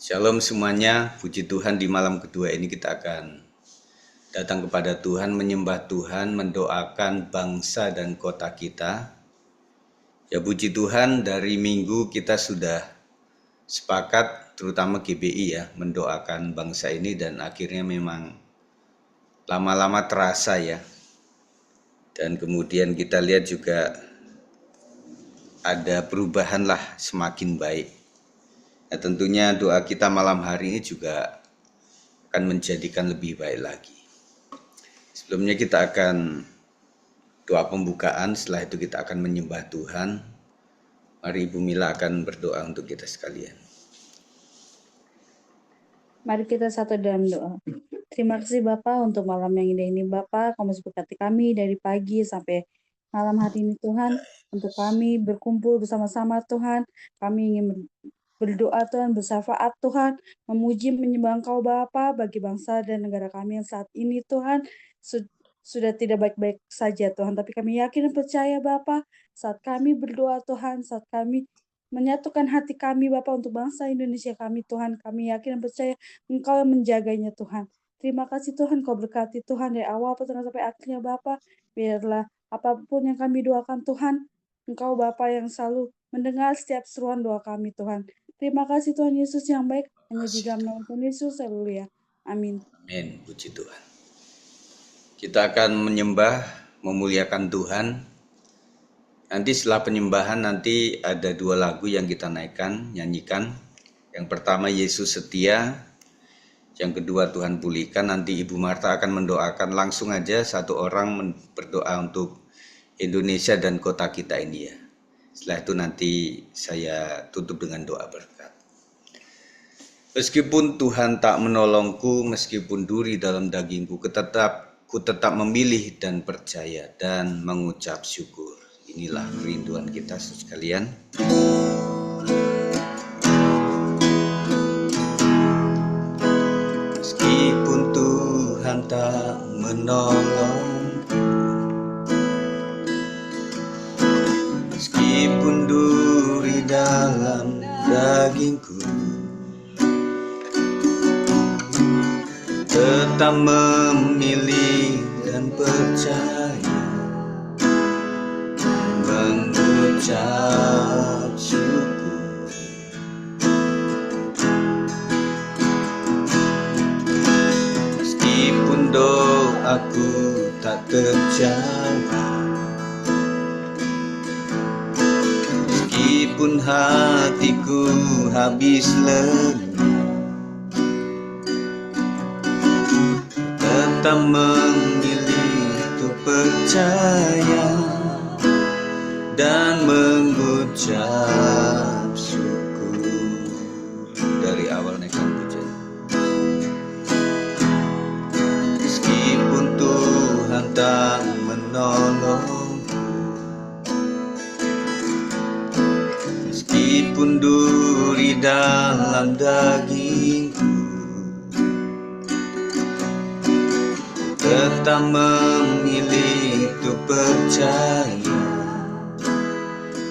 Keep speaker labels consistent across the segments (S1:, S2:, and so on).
S1: Shalom semuanya, puji Tuhan di malam kedua ini kita akan datang kepada Tuhan, menyembah Tuhan, mendoakan bangsa dan kota kita. Ya puji Tuhan, dari minggu kita sudah sepakat, terutama GBI ya, mendoakan bangsa ini dan akhirnya memang lama-lama terasa ya. Dan kemudian kita lihat juga ada perubahan lah, semakin baik. Nah, tentunya doa kita malam hari ini juga akan menjadikan lebih baik lagi. Sebelumnya kita akan doa pembukaan, setelah itu kita akan menyembah Tuhan. Mari Ibu Mila akan berdoa untuk kita sekalian.
S2: Mari kita satu dalam doa. Terima kasih Bapa untuk malam yang indah ini Bapa. Kamu berkati kami dari pagi sampai malam hari ini Tuhan. Untuk kami berkumpul bersama-sama Tuhan. Kami ingin berdoa Tuhan, bersyafaat Tuhan. Memuji menyembah Engkau Bapa bagi bangsa dan negara kami yang saat ini Tuhan. Sudah tidak baik-baik saja Tuhan. Tapi kami yakin dan percaya Bapa. Saat kami berdoa Tuhan, saat kami menyatukan hati kami Bapa untuk bangsa Indonesia kami Tuhan. Kami yakin dan percaya Engkau yang menjaganya Tuhan. Terima kasih Tuhan, Kau berkati Tuhan dari awal pertengahan sampai akhirnya Bapa. Biarlah apapun yang kami doakan Tuhan, Engkau Bapa yang selalu mendengar setiap seruan doa kami Tuhan. Terima kasih Tuhan Yesus yang baik. Hanya di dalam nama Tuhan Yesus, haleluya. Amin.
S1: Amin, puji Tuhan. Kita akan menyembah, memuliakan Tuhan. Nanti setelah penyembahan nanti ada 2 lagu yang kita naikkan, nyanyikan. Yang pertama Yesus Setia, yang kedua Tuhan Pulihkan. Nanti Ibu Marta akan mendoakan langsung aja, satu orang berdoa untuk Indonesia dan kota kita ini ya. Setelah itu nanti saya tutup dengan doa berkat. Meskipun Tuhan tak menolongku, meskipun duri dalam dagingku, ku tetap memilih dan percaya dan mengucap syukur. Inilah kerinduan kita sekalian. Meskipun Tuhan tak menolong, meskipun duri dalam dagingku, tetap memilih dan percaya, mengucap syukur. Meskipun doaku tak terjawab, meskipun hatiku habis lenyap, tetap memilih untuk percaya dan mengucap syukur. Dari awal naikkan pujian. Meskipun Tuhan tak menolong, meskipun duri dalam dagingku, tetap memilih untuk percaya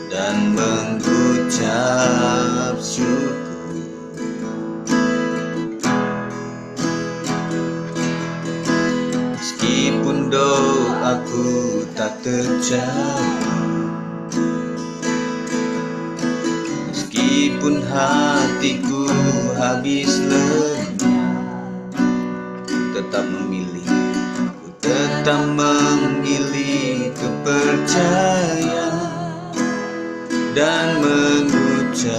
S1: dan mengucap syukur. Meskipun doaku tak terjawab, meskipun hatiku habis lenyap, tetap memilih untuk percaya dan mengucap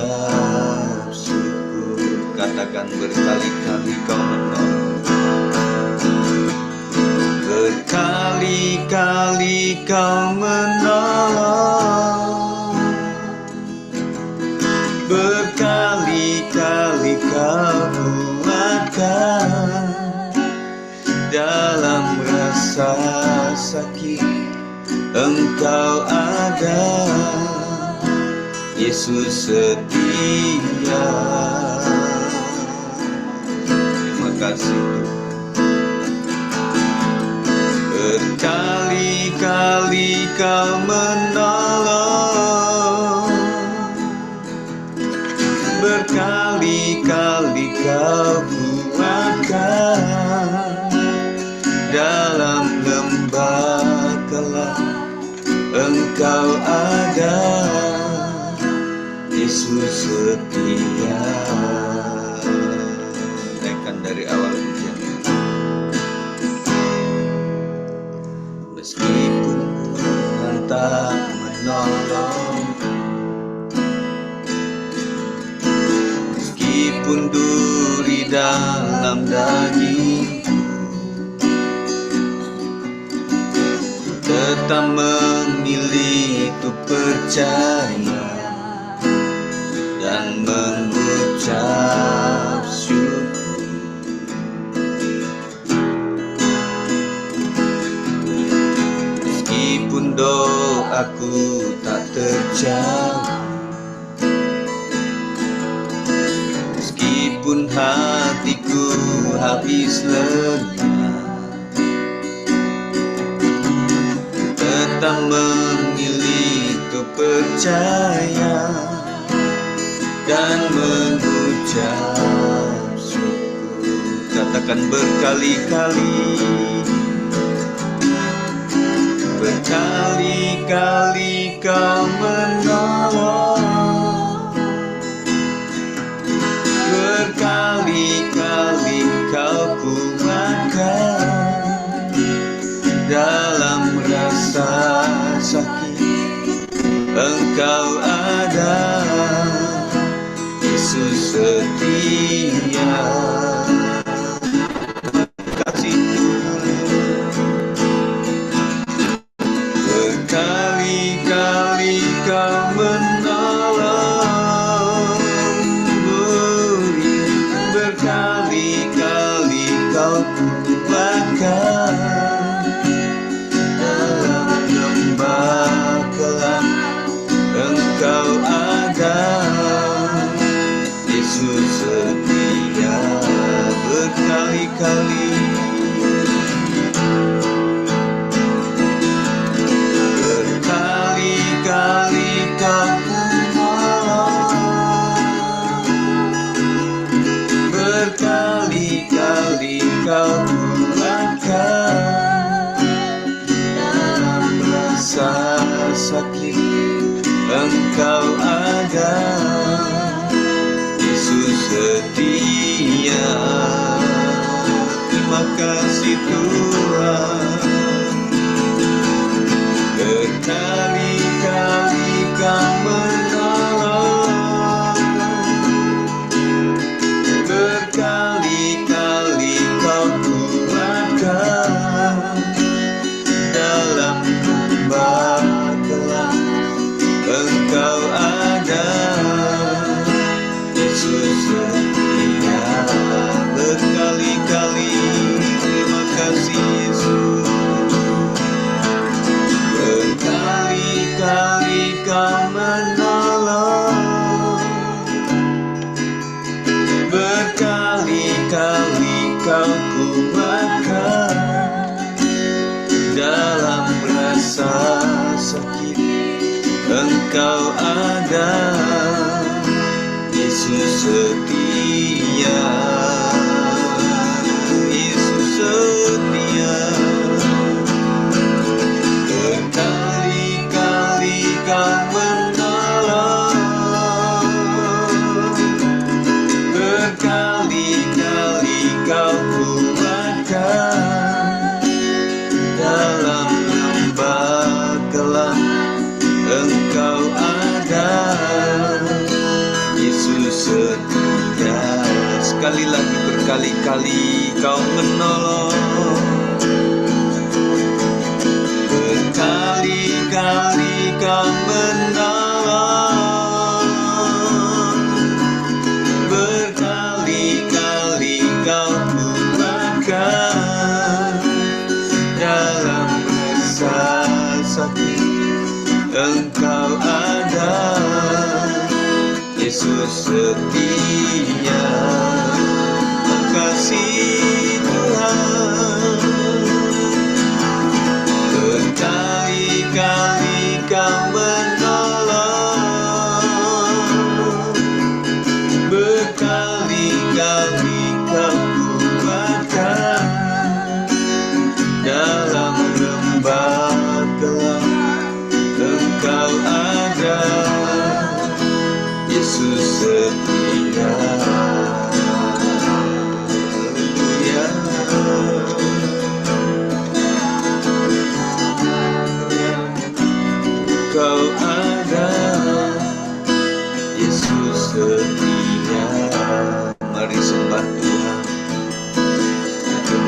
S1: syukur. Katakan berkali-kali kau menolong, berkali-kali kau menolong, berkali-kali kau kuatkan. Dalam rasa sakit Engkau ada, Yesus setia. Terima kasih. Berkali-kali kau menolong, berkali-kali Engkau kuatkan, dalam lembah gelap Engkau ada, Yesus setia. Naikkan dari awal pujian. Meskipun Tuhan tak menolong, meskipun duri dalam daging, tetap memilih untuk percaya dan mengucap syukur. Meskipun doaku tak terjawab, meskipun hatiku habis lelah, tetap memilih untuk percaya dan mengucap syukur. Katakan berkali-kali, berkali-kali Kau menolong, berkali-kali Kau kuatkan, dalam rasa sakit Engkau ada, Yesus setia. Kasih berkali-kali Kau menolong, berkali-kali Kau kuatkan, dalam lembah gelap Engkau ada, Yesus setia. Berkali-kali, berkali-kali Kau menolong, berkali-kali Kau kuatkan, dalam rasa sakit Engkau ada, Yesus setia. Terima kasih Tuhan. Berkali-kali Kau menolong, berkali-kali Kau kuatkan, dalam lembah gelap Engkau ada, Yesus setia. Berkali-kali, terima kasih Yesus. Berkali-kali Kau menolong, berkali-kali Kau kuatkan, dalam rasa sakit Engkau ada, Yesus setia. Yesus setia. Berkali-kali Kau menolong, berkali-kali Kau kuatkan, dalam lembah gelap Engkau ada, Yesus setia. Sekali lagi, berkali-kali Kau menolong, berkali-kali Kau menolong, berkali-kali Kau kuatkan, dalam rasa sakit Engkau ada, Yesus setia. Makasih Tuhan. Berkali-kali Kau menolong, berkali-kali Yesus setia. Haleluya. Kau ada, Yesus setia. Mari sembah Tuhan,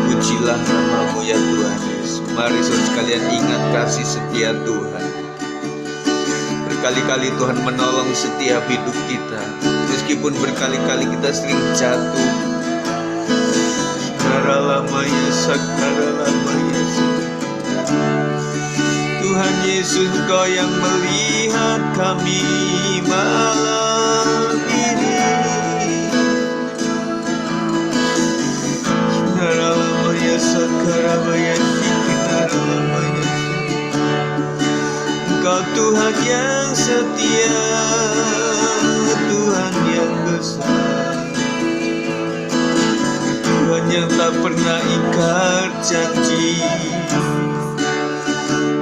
S1: pujilah nama-Mu ya Tuhan Yesus. Mari saudara sekalian ingat kasih setia Tuhan. Berkali-kali Tuhan menolong setiap hidup kita, meskipun berkali-kali kita sering jatuh. Sakaralamaya, sakaralamaya. Tuhan Yesus, Engkau yang melihat kami malam ini. Sakaralamaya, sakaralamaya, sakaralamaya. Engkau Tuhan yang setia, Tuhan yang besar, Tuhan yang tak pernah ingkar janji.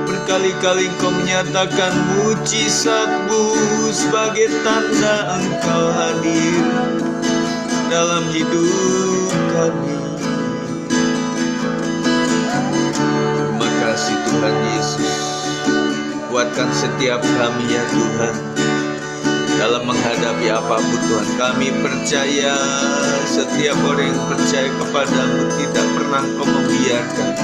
S1: Berkali-kali Engkau menyatakan mujizat-Mu sebagai tanda Engkau hadir dalam hidup kami. Terima kasih Tuhan Yesus. Kuatkan setiap kami ya Tuhan, dalam menghadapi apapun Tuhan. Kami percaya setiap orang yang percaya kepada-Mu tidak pernah Engkau membiarkan.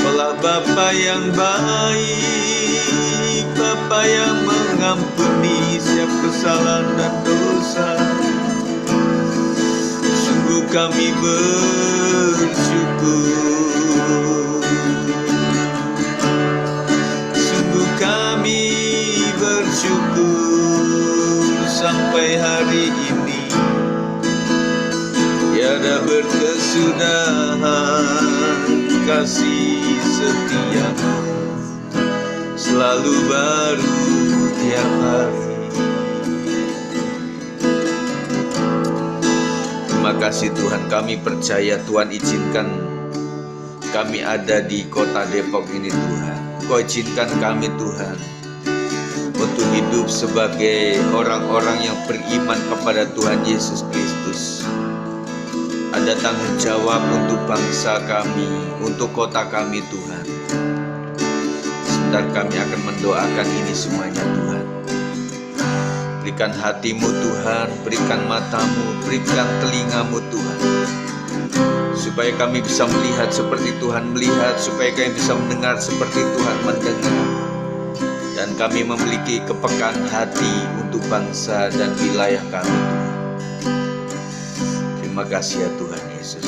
S1: Kaulah Bapa yang baik, Bapa yang mengampuni setiap kesalahan dan dosa. Sungguh kami bersyukur, kami bersyukur sampai hari ini. Tiada berkesudahan kasih setia, selalu baru tiap hari. Terima kasih Tuhan, kami percaya Tuhan izinkan kami ada di kota Depok ini Tuhan. Kau izinkan kami Tuhan untuk hidup sebagai orang-orang yang beriman kepada Tuhan Yesus Kristus. Ada tanggung jawab untuk bangsa kami, untuk kota kami Tuhan. Sebentar kami akan mendoakan ini semuanya Tuhan. Berikan hatimu Tuhan, berikan matamu, berikan telingamu Tuhan, supaya kami bisa melihat seperti Tuhan melihat, supaya kami bisa mendengar seperti Tuhan mendengar, dan kami memiliki kepekaan hati untuk bangsa dan wilayah kami Tuhan. Terima kasih ya Tuhan Yesus.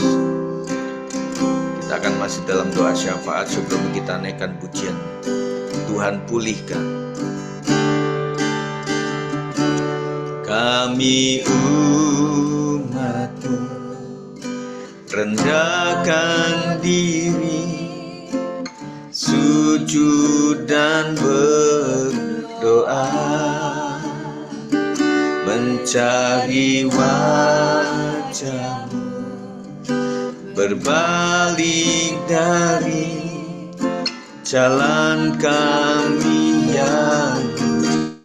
S1: Kita akan masih dalam doa syafaat sebelum kita naikkan pujian. Tuhan pulihkan kami umat-Mu, rendahkan diri, sujud dan berdoa, mencari wajah-Mu, berbalik dari jalan kami yang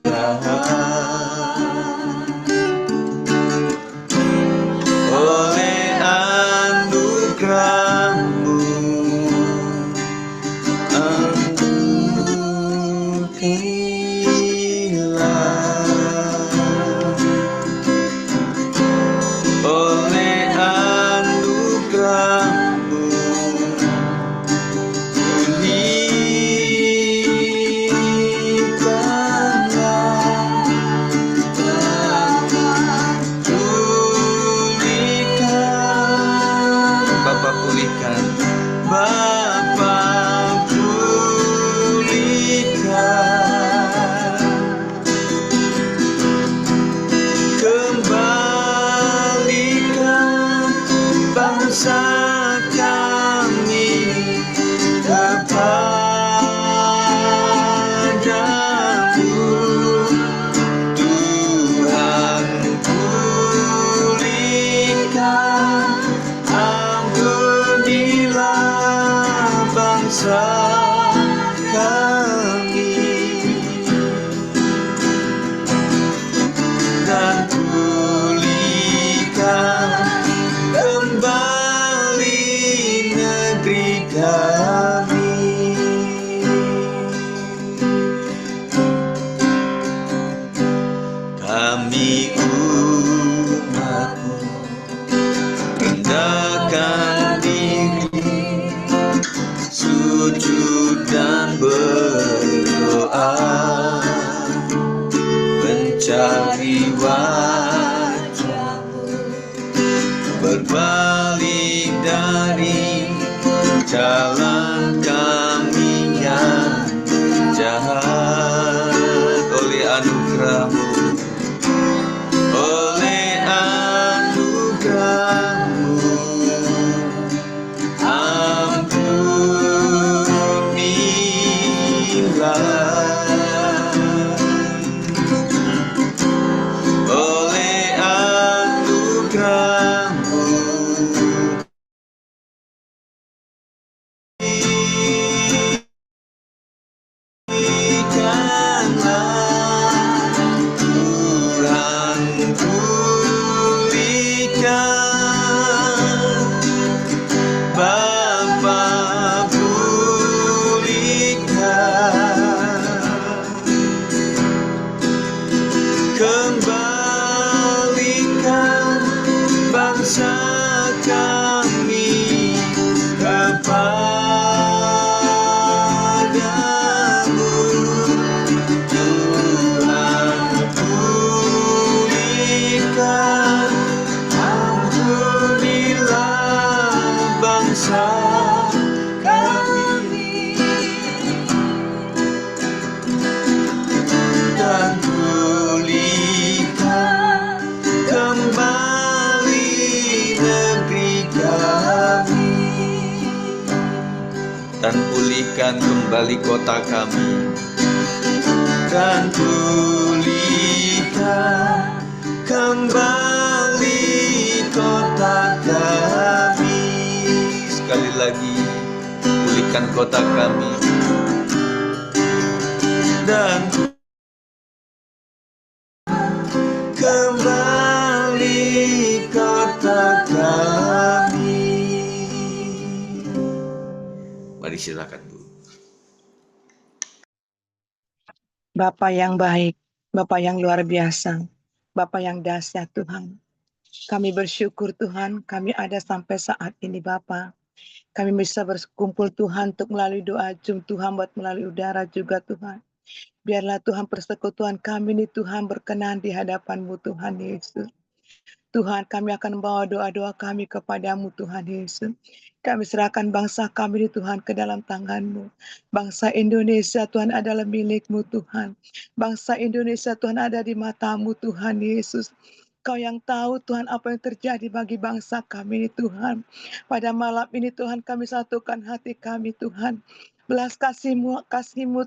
S1: jahat. Oleh anugerah-Mu, oleh anugerah-Mu, pulihkan, Bapa pulihkan, Bapa pulihkan menjadi umat-Mu, rendahkan diri, sujud dan berdoa, mencari wajah-Mu, berbalik dari jalan kami yang jahat. Oleh anugerah-Mu, oleh anugerah-Mu, ampunilah. Oleh anugerah-Mu, kembalikan bangsa kami kepadamu, Tuhan pulihkan, ampunilah bangsa kami, dan pulihkan kembali negeri kami, dan pulihkan kembali kota kami, dan pulihkan kembali kota kami. Sekali lagi, pulihkan kota kami, dan kembali kota kami. Mari silakan, Bu.
S3: Bapa yang baik, Bapa yang luar biasa, Bapa yang dahsyat Tuhan. Kami bersyukur Tuhan, kami ada sampai saat ini Bapa. Kami bisa berkumpul Tuhan untuk melalui doa Zoom Tuhan, buat melalui udara juga Tuhan. Biarlah Tuhan persekutuan kami ini Tuhan berkenan di hadapan-Mu Tuhan Yesus. Tuhan, kami akan membawa doa-doa kami kepadamu Tuhan Yesus. Kami serahkan bangsa kami ini Tuhan ke dalam tangan-Mu. Bangsa Indonesia Tuhan adalah milik-Mu Tuhan. Bangsa Indonesia Tuhan ada di mata-Mu Tuhan Yesus. Kau yang tahu Tuhan apa yang terjadi bagi bangsa kami ini Tuhan. Pada malam ini Tuhan kami satukan hati kami Tuhan. Belas kasih-Mu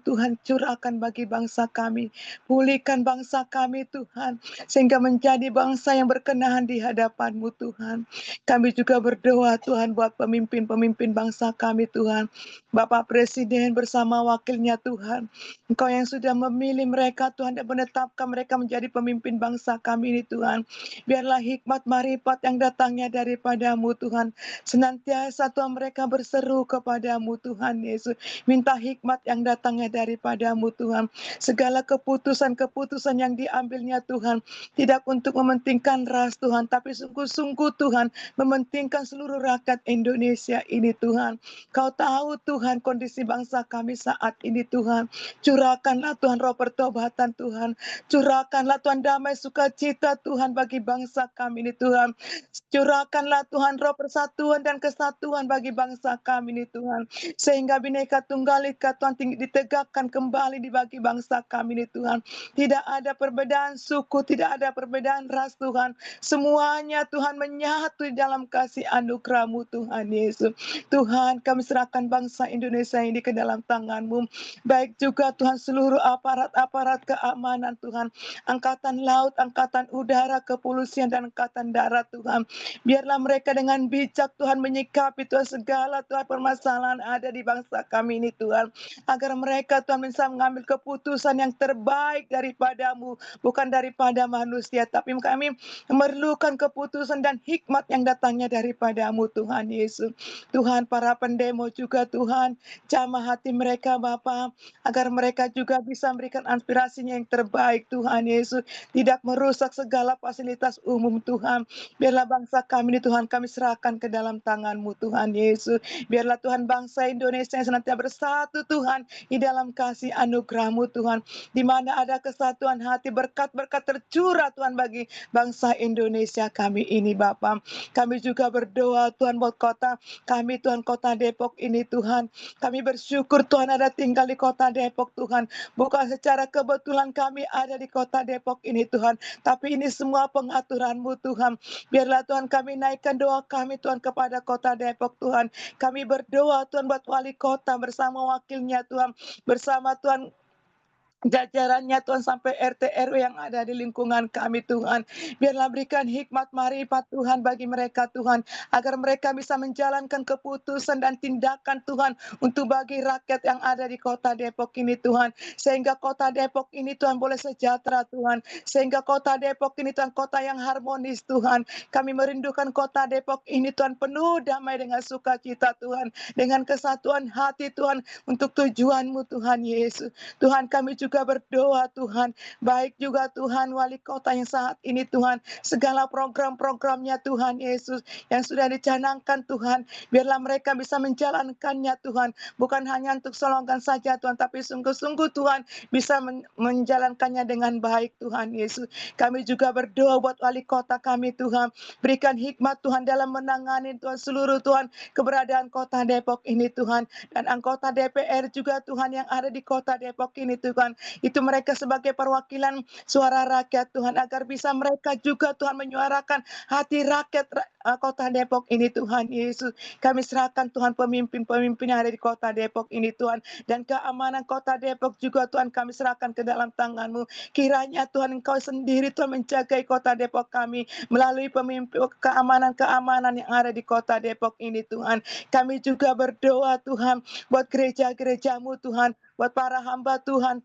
S3: Tuhan curahkan bagi bangsa kami. Pulihkan bangsa kami Tuhan. Sehingga menjadi bangsa yang berkenan di hadapan-Mu Tuhan. Kami juga berdoa Tuhan buat pemimpin-pemimpin bangsa kami Tuhan. Bapak Presiden bersama wakilnya Tuhan. Engkau yang sudah memilih mereka Tuhan dan menetapkan mereka menjadi pemimpin bangsa kami ini Tuhan. Biarlah hikmat marifat yang datangnya daripada-Mu Tuhan. Senantiasa Tuhan mereka berseru kepada-Mu Tuhan Yesus. Minta hikmat yang datangnya daripada-Mu Tuhan. Segala keputusan-keputusan yang diambilnya Tuhan. Tidak untuk mementingkan ras Tuhan. Tapi sungguh-sungguh Tuhan. Mementingkan seluruh rakyat Indonesia ini Tuhan. Kau tahu Tuhan kondisi bangsa kami saat ini Tuhan. Curahkanlah Tuhan roh pertobatan Tuhan. Curahkanlah Tuhan damai sukacita Tuhan bagi bangsa kami ini Tuhan. Curahkanlah Tuhan roh persatuan dan kesatuan bagi bangsa kami ini Tuhan. Sehingga Bhinneka Tunggal Ika Tuhan ditegakkan kembali di bagi bangsa kami ini Tuhan. Tidak ada perbedaan suku, tidak ada perbedaan ras Tuhan. Semuanya Tuhan menyatu di dalam kasih anugerah-Mu Tuhan Yesus. Tuhan kami serahkan bangsa Indonesia ini ke dalam tangan-Mu. Baik juga Tuhan seluruh aparat-aparat keamanan Tuhan. Angkatan laut, angkatan udara, kepolisian dan angkatan darat Tuhan. Biarlah mereka dengan bijak Tuhan menyikapi Tuhan segala Tuhan permasalahan ada di bangsa kami kami ini Tuhan. Agar mereka Tuhan bisa mengambil keputusan yang terbaik daripadamu, bukan daripada manusia. Tapi kami memerlukan keputusan dan hikmat yang datangnya daripadamu Tuhan Yesus. Tuhan, para pendemo juga Tuhan, jamah hati mereka Bapa, agar mereka juga bisa memberikan aspirasinya yang terbaik Tuhan Yesus. Tidak merusak segala fasilitas umum Tuhan. Biarlah bangsa kami ini Tuhan kami serahkan ke dalam tangan-Mu Tuhan Yesus. Biarlah Tuhan bangsa Indonesia yang senantiasa bersatu Tuhan di dalam kasih anugerah-Mu Tuhan. Di mana ada kesatuan hati, berkat-berkat tercurah Tuhan bagi bangsa Indonesia kami ini Bapa. Kami juga berdoa Tuhan buat kota kami Tuhan, kota Depok ini Tuhan. Kami bersyukur Tuhan ada tinggal di kota Depok Tuhan. Bukan secara kebetulan kami ada di kota Depok ini Tuhan. Tapi ini semua pengaturan-Mu Tuhan. Biarlah Tuhan kami naikkan doa kami Tuhan kepada kota Depok Tuhan. Kami berdoa Tuhan buat wali kota bersama wakilnya Tuhan. Bersama Tuhan jajarannya Tuhan sampai RT RW yang ada di lingkungan kami Tuhan. Biarlah berikan hikmat marifat Tuhan bagi mereka Tuhan. Agar mereka bisa menjalankan keputusan dan tindakan Tuhan untuk bagi rakyat yang ada di kota Depok ini Tuhan. Sehingga kota Depok ini Tuhan boleh sejahtera Tuhan. Sehingga kota Depok ini Tuhan kota yang harmonis Tuhan. Kami merindukan kota Depok ini Tuhan penuh damai dengan sukacita Tuhan. Dengan kesatuan hati Tuhan untuk tujuan-Mu Tuhan Yesus. Tuhan kami juga berdoa Tuhan, baik juga Tuhan wali kota yang saat ini Tuhan, segala program-programnya Tuhan Yesus yang sudah dicanangkan Tuhan, biarlah mereka bisa menjalankannya Tuhan, bukan hanya untuk slogan saja Tuhan, tapi sungguh-sungguh Tuhan bisa menjalankannya dengan baik Tuhan Yesus. Kami juga berdoa buat wali kota kami Tuhan, berikan hikmat Tuhan dalam menangani Tuhan seluruh Tuhan keberadaan kota Depok ini Tuhan, dan anggota DPR juga Tuhan yang ada di kota Depok ini Tuhan. Itu mereka sebagai perwakilan suara rakyat Tuhan, agar bisa mereka juga Tuhan menyuarakan hati rakyat kota Depok ini Tuhan Yesus. Kami serahkan Tuhan pemimpin-pemimpin yang ada di kota Depok ini Tuhan, dan keamanan kota Depok juga Tuhan kami serahkan ke dalam tangan-Mu. Kiranya Tuhan Engkau sendiri Tuhan menjagai kota Depok kami melalui pemimpin keamanan-keamanan yang ada di kota Depok ini Tuhan. Kami juga berdoa Tuhan buat gereja-gereja-Mu Tuhan, buat para hamba Tuhan,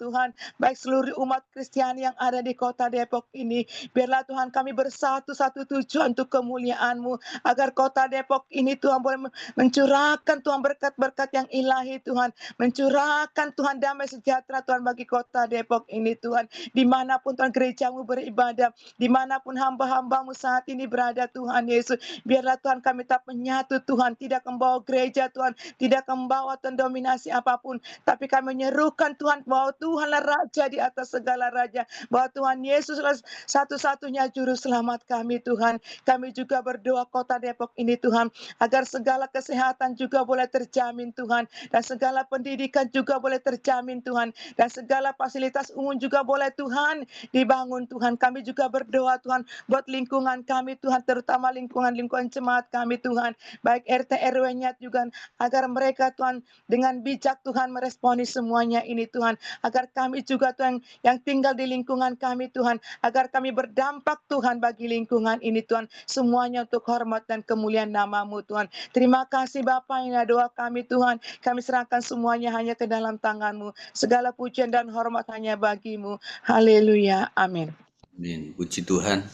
S3: baik seluruh umat Kristiani yang ada di kota Depok ini. Biarlah Tuhan kami bersatu satu tujuan untuk kemuliaan-Mu, agar kota Depok ini Tuhan boleh mencurahkan Tuhan berkat-berkat yang ilahi Tuhan, mencurahkan Tuhan damai sejahtera Tuhan bagi kota Depok ini Tuhan. Dimanapun Tuhan gereja-Mu beribadah, dimanapun hamba-hamba-Mu saat ini berada Tuhan Yesus, biarlah Tuhan kami tetap menyatu Tuhan, tidak membawa gereja Tuhan, tidak membawa Tuhan dominasi apapun, tapi kami menyerukan Tuhan bahwa Tuhanlah Raja di atas segala raja, bahwa Tuhan Yesuslah satu-satunya juru selamat kami Tuhan. Kami juga berdoa kota Depok ini Tuhan, agar segala kesehatan juga boleh terjamin Tuhan, dan segala pendidikan juga boleh terjamin Tuhan, dan segala fasilitas umum juga boleh Tuhan dibangun Tuhan. Kami juga berdoa Tuhan buat lingkungan kami Tuhan, terutama lingkungan jemaat kami Tuhan, baik RT RW-nya juga, agar mereka Tuhan dengan bijak Tuhan meresponi semuanya ini Tuhan, agar kami juga Tuhan yang tinggal di lingkungan kami Tuhan, agar kami berdampak Tuhan bagi lingkungan ini Tuhan, semuanya untuk hormat dan kemuliaan nama-Mu Tuhan. Terima kasih Bapa, ini doa kami Tuhan, kami serahkan semuanya hanya ke dalam tangan-Mu, segala pujian dan hormat hanya bagi-Mu. Haleluya, amin.
S1: Amin. Puji Tuhan.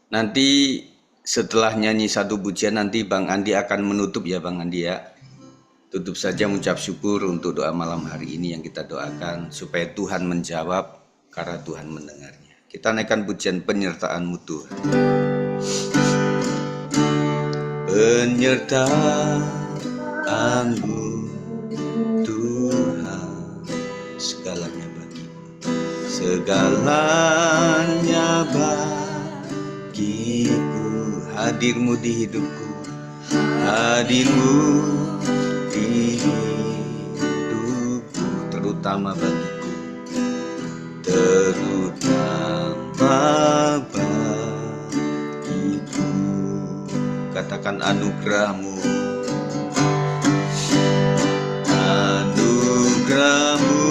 S1: Nanti setelah nyanyi satu pujian, nanti Bang Andi akan menutup ya Bang Andi ya. Tutup saja mengucap syukur untuk doa malam hari ini yang kita doakan, supaya Tuhan menjawab karena Tuhan mendengarnya. Kita naikkan pujian penyertaan-Mu Tuhan. Penyertaan-Mu Tuhan, segalanya bagi-Mu, segalanya bagiku. Hadir-Mu di hidupku, hadir-Mu di hidupku, terutama bagiku, terutama bagiku. Katakan anugerah-Mu, anugerah-Mu,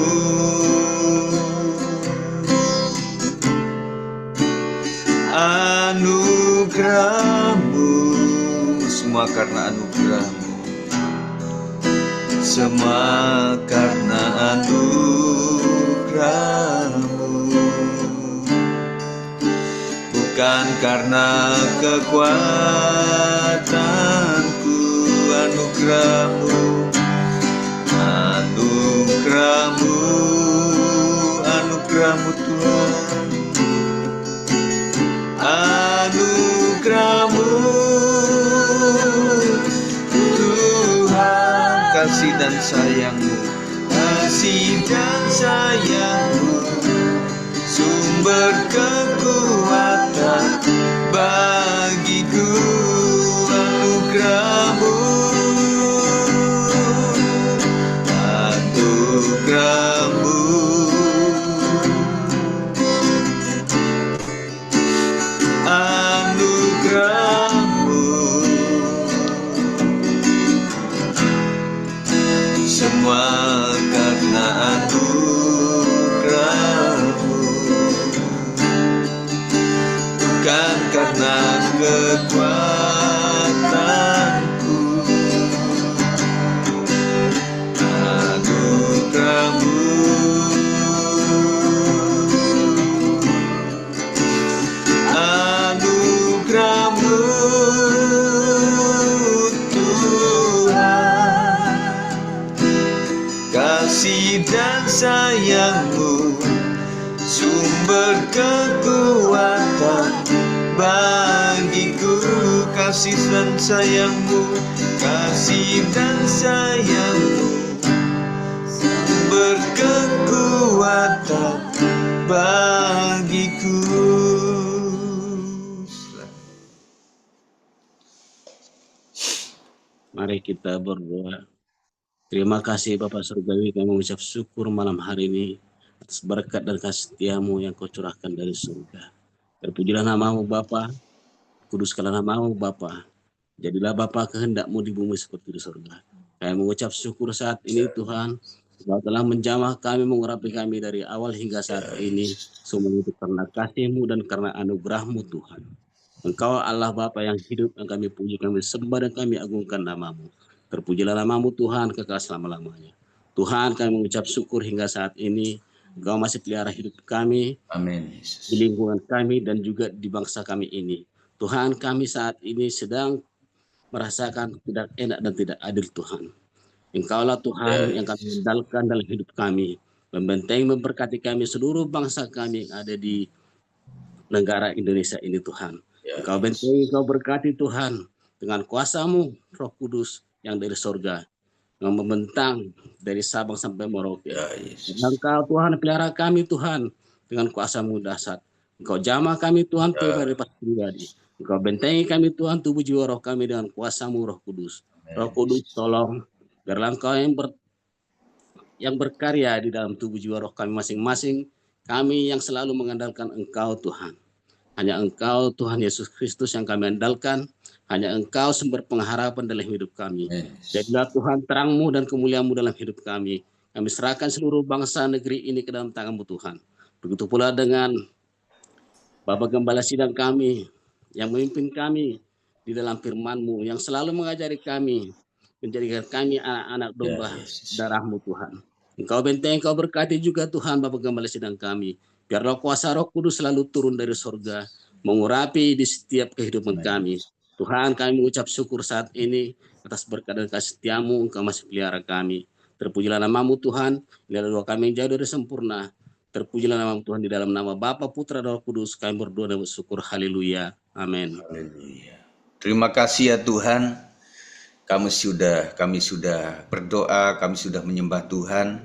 S1: anugerah-Mu, semua karena anugerah-Mu. semua karena anugerah-Mu, bukan karena kekuatanku. Anugerah-Mu, anugerah-Mu, anugerah-Mu Tuhan, anugerah-Mu Tuhan, kasih dan sayang-Mu, kasih dan sayang-Mu, sumber kekuatan bagiku. Anugerah-Mu, anugerah-Mu, anugerah-Mu, semua karena anugerah-Mu, bukan karena kekuatanku. Anugerah-Mu, anugerah-Mu Tuhan, kasih dan sayang-Mu, sumber kekuatan bagiku. Kasih dan sayang-Mu, kasih dan sayang-Mu, sumber kekuatan bagiku.
S4: Mari kita berdoa. Terima kasih Bapak Surgawi, kami mengucap syukur malam hari ini atas berkat dan kasih setia-Mu yang Kau curahkan dari surga. Terpujilah nama-Mu Bapa, kuduskanlah nama-Mu Bapa. Jadilah Bapa kehendak-Mu di bumi seperti di surga. Kami mengucap syukur saat ini Tuhan, Kau telah menjamah kami, mengurapi kami dari awal hingga saat ini. Semua itu karena kasih-Mu dan karena anugerah-Mu Tuhan. Engkau Allah Bapa yang hidup, yang kami puji, kami sembah dan kami agungkan nama-Mu. Terpujilah nama-Mu Tuhan kekal selama-lamanya. Tuhan, kami mengucap syukur hingga saat ini Engkau masih pelihara hidup kami,
S1: Amin Yesus.
S4: di lingkungan kami dan juga di bangsa kami ini. Tuhan, kami saat ini sedang merasakan tidak enak dan tidak adil Tuhan. Engkaulah Tuhan yang kami andalkan dalam hidup kami. Membentengi, memberkati kami, seluruh bangsa kami yang ada di negara Indonesia ini Tuhan. Engkau bentengi, Engkau berkati Tuhan dengan kuasa-Mu Roh Kudus yang dari sorga, yang membentang dari Sabang sampai Merauke. Engkau Tuhan pelihara kami Tuhan dengan kuasa-Mu dahsyat. Engkau jamah kami Tuhan pribadi pribadi. Engkau bentengi kami Tuhan tubuh jiwa roh kami dengan kuasa-Mu Roh Kudus. Roh Kudus tolong biarlah Engkau yang berkarya di dalam tubuh jiwa roh kami masing-masing. Kami yang selalu mengandalkan Engkau Tuhan. Hanya Engkau Tuhan Yesus Kristus yang kami andalkan. Hanya Engkau sumber pengharapan dalam hidup kami. Jadilah Tuhan terang-Mu dan kemuliaan-Mu dalam hidup kami. Kami serahkan seluruh bangsa negeri ini ke dalam tangan-Mu Tuhan. Begitu pula dengan Bapak Gembala Sidang kami yang memimpin kami di dalam firman-Mu, yang selalu mengajari kami, menjadikan kami anak-anak domba darah-Mu Tuhan. Engkau bentengi, Engkau berkati juga Tuhan Bapak Gembala Sidang kami. Biarlah kuasa Roh Kudus selalu turun dari sorga, mengurapi di setiap kehidupan kami. Tuhan, kami mengucap syukur saat ini atas berkat dan kasih setia-Mu, Engkau masih pelihara kami. Terpujilah nama-Mu Tuhan, inilah doa kami yang jauh dari sempurna. Terpujilah nama Tuhan di dalam nama Bapa, Putra, dan Roh Kudus. Kami berdoa dan bersyukur. Haleluya. Amin.
S1: Haleluya. Terima kasih ya Tuhan. Kami sudah berdoa, kami sudah menyembah Tuhan,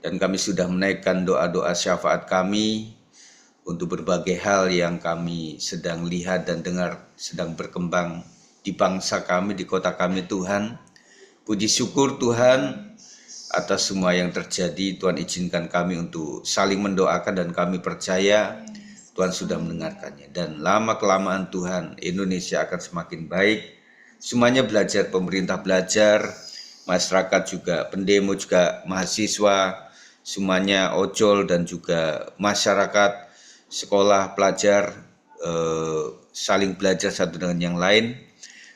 S1: dan kami sudah menaikkan doa-doa syafaat kami untuk berbagai hal yang kami sedang lihat dan dengar sedang berkembang di bangsa kami, di kota kami Tuhan. Puji syukur Tuhan atas semua yang terjadi. Tuhan izinkan kami untuk saling mendoakan dan kami percaya Tuhan sudah mendengarkannya. Dan lama-kelamaan Tuhan, Indonesia akan semakin baik. Semuanya belajar, pemerintah belajar, masyarakat juga, pendemo juga, mahasiswa, semuanya ojol dan juga masyarakat, sekolah, pelajar, saling belajar satu dengan yang lain.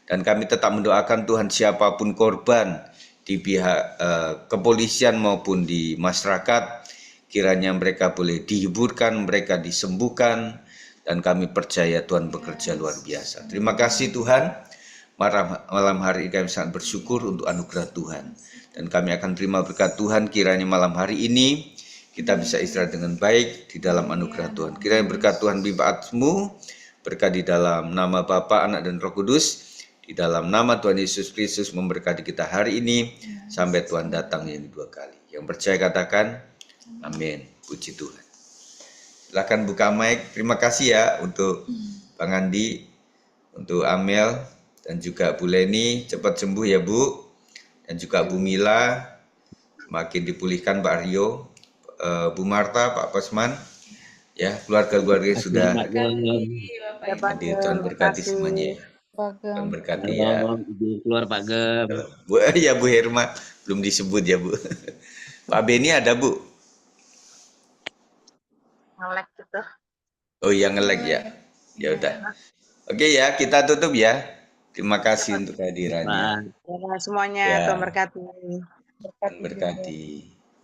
S1: Dan kami tetap mendoakan Tuhan siapapun korban di pihak kepolisian maupun di masyarakat. Kiranya mereka boleh dihiburkan, mereka disembuhkan, dan kami percaya Tuhan bekerja luar biasa. Terima kasih Tuhan. Malam hari ini kami sangat bersyukur untuk anugerah Tuhan. Dan kami akan terima berkat Tuhan, kiranya malam hari ini kita bisa istirahat dengan baik di dalam anugerah Tuhan. Kiranya berkat Tuhan bimbinganmu, berkat di dalam nama Bapa, Anak, dan Roh Kudus. Di dalam nama Tuhan Yesus Kristus memberkati kita hari ini sampai Tuhan datang yang kedua kali. Yang percaya katakan amin. Puji Tuhan. Silakan buka mic. Terima kasih ya untuk Bang Andi, untuk Amel, dan juga Bu Leni. Cepat sembuh ya Bu. Dan juga Bu Mila. Makin dipulihkan Pak Aryo. Bu Marta, Pak Pasman. Ya, keluarga-keluarga sudah
S3: Ya, Pak
S1: hadir.
S3: Gem,
S1: Tuhan
S3: terima
S1: berkati
S3: kasih.
S1: semuanya ya. Tuhan berkati ya.
S4: Keluar Pak Gem.
S1: Bu, ya Bu Herma belum disebut ya Bu. Pak Beni ada Bu?
S3: Ngelek gitu.
S1: Oh yang nge-lag ya. Ya udah. Oke ya, kita tutup ya. Terima kasih untuk kehadirannya.
S4: Pak.
S3: Ya, semuanya
S1: Ya.
S3: Tuhan berkati.
S1: Tuhan berkati.